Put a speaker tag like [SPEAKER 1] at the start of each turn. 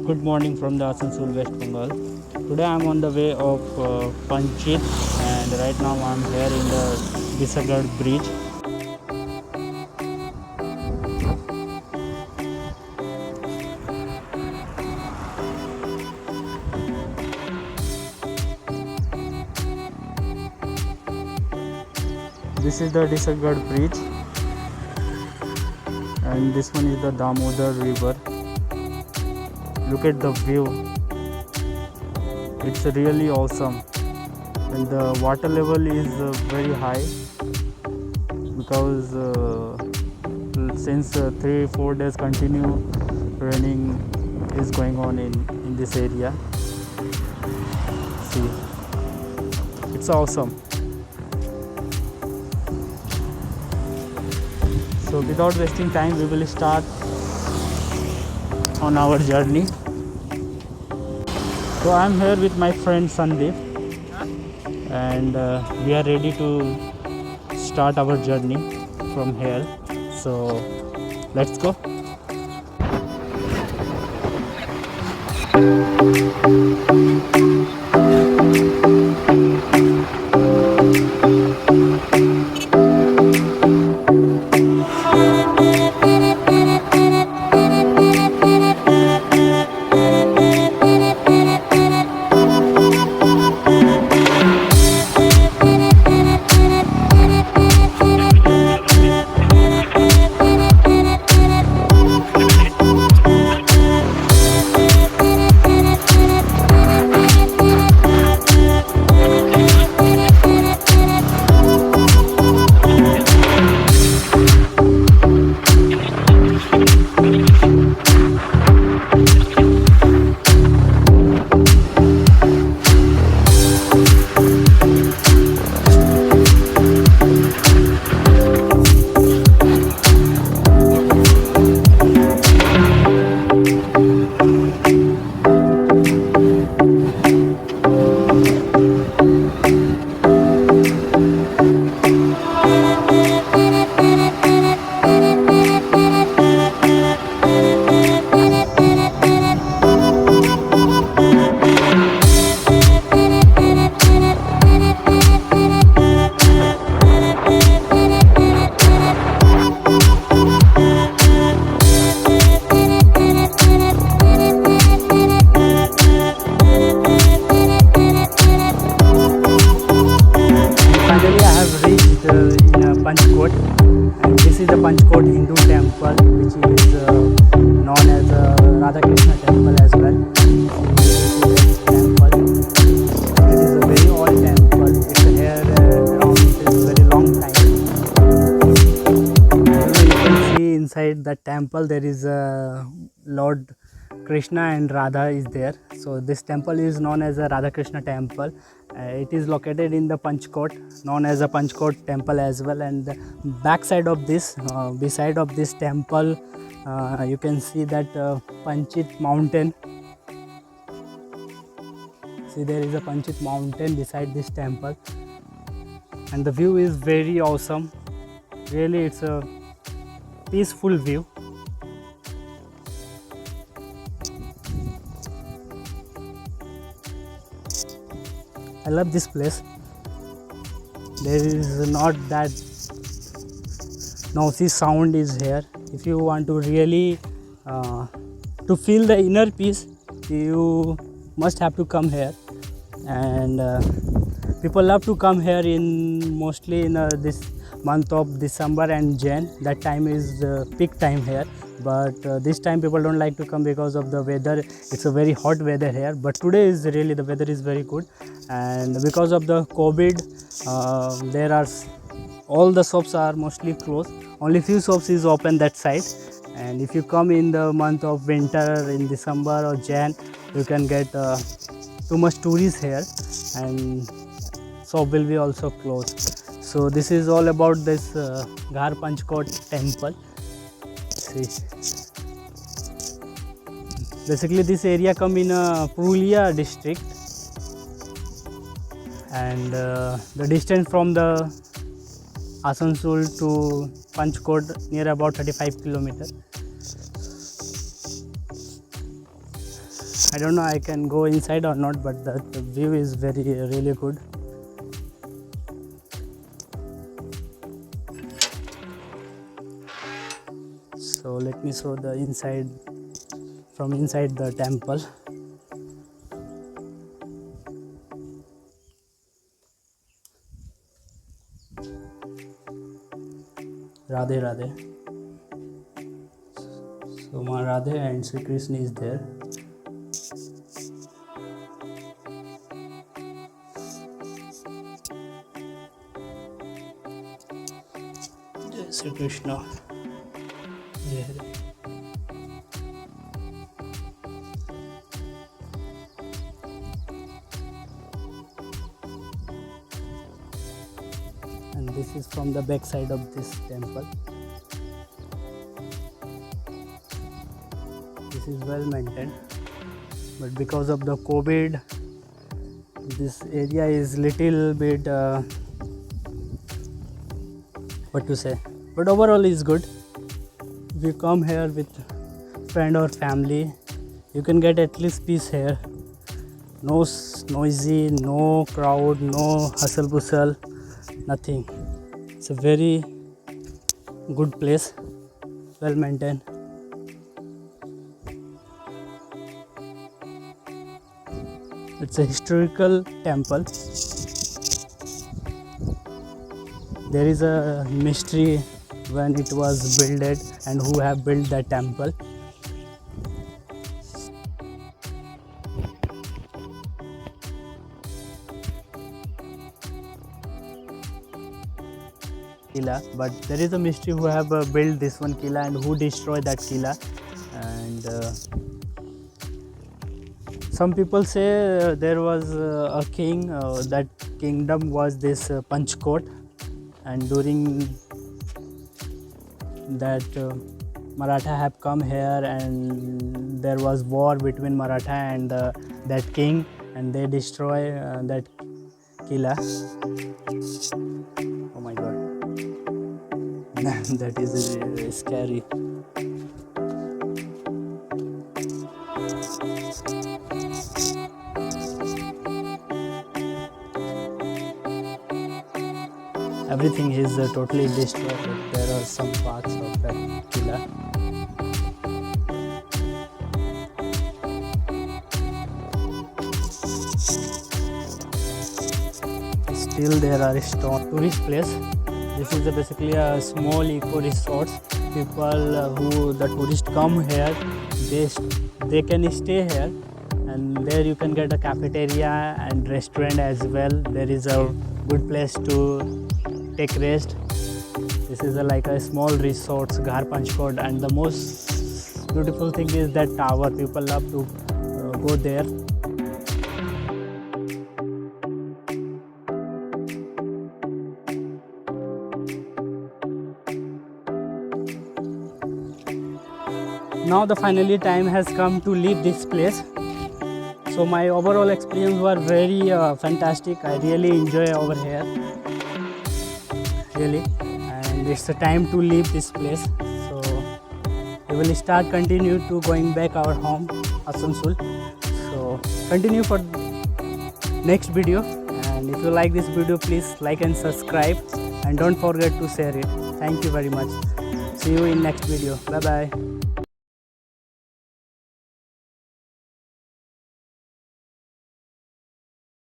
[SPEAKER 1] Good morning from the Asansol, West Bengal. Today I am on the way of Panchit, and right now I am here in the Bisagarh bridge. This is the Bisagarh bridge, and this one is the Damodar river. Look at the view, it's really awesome, and the water level is very high because since 3-4 days continue raining is going on in this area. See, it's awesome. So without wasting time, we will start on our journey. So I am here with my friend Sandeep, and we are ready to start our journey from here. So let's go. Panchkot, and this is the Panchkot Hindu temple, which is known as Radha Krishna temple as well. This temple, it is a very old temple. It's here around this very long time. You can see inside the temple there is Lord Krishna and Radha is there. So this temple is known as a Radha Krishna temple. It is located in the Panchkot, known as a Panchkot temple as well. And the back side of this, beside of this temple, you can see that Panchit mountain. See, there is a Panchit mountain beside this temple, and the view is very awesome. Really, it's a peaceful view. I love this place. There is not that noisy sound is here. If you want to really to feel the inner peace, you must have to come here. And people love to come here in mostly in this month of December and Jan. That time is peak time here. But this time people don't like to come because of the weather. It's a very hot weather here, but today is really the weather is very good. And because of the COVID, there are all the shops are mostly closed. Only few shops is open that side. And if you come in the month of winter in December or Jan, you can get too much tourists here, and shop will be also closed. So this is all about this Ghar Panchkot temple. See, basically this area come in Purulia district, and the distance from the Asansol to Panchkot near about 35 kilometers. I don't know I can go inside or not, but the view is really good. So let me show the inside, from inside the temple. Radhe Radhe. So Ma Radhe and Sri Krishna is there. Jai Sri Krishna. Jai Hare. And this is from the back side of this temple. This is well maintained, but because of the COVID, this area is little bit what to say, but overall is good. If you come here with friend or family, you can get at least peace here. No noisy, no crowd, no hustle bustle, nothing. It's a very good place, well maintained. It's a historical temple. There is a mystery when it was built and who have built that temple. Kila, but there is a mystery who have built this one Kila and who destroyed that Kila. And some people say there was a king, that kingdom was this Panchkot, and during that Maratha have come here and there was war between Maratha and that king, and they destroy that Kila. Oh my god. That is scary. Everything is totally destroyed. There are some parts of that Kila. Still there are tourist place. This is basically a small eco resort. People who the tourists come here, they can stay here, and there you can get a cafeteria and restaurant as well. There is a good place to take rest. This is like a small resort, Ghar Panchkot, and the most beautiful thing is that tower. People love to go there. Now the finally time has come to leave this place. So my overall experience was very fantastic. I really enjoy over here, really, and it's the time to leave this place. So we will continue to going back our home, Asansol. So continue for next video, and if you like this video, please like and subscribe, and don't forget to share it. Thank you very much. See you in next video. Bye bye.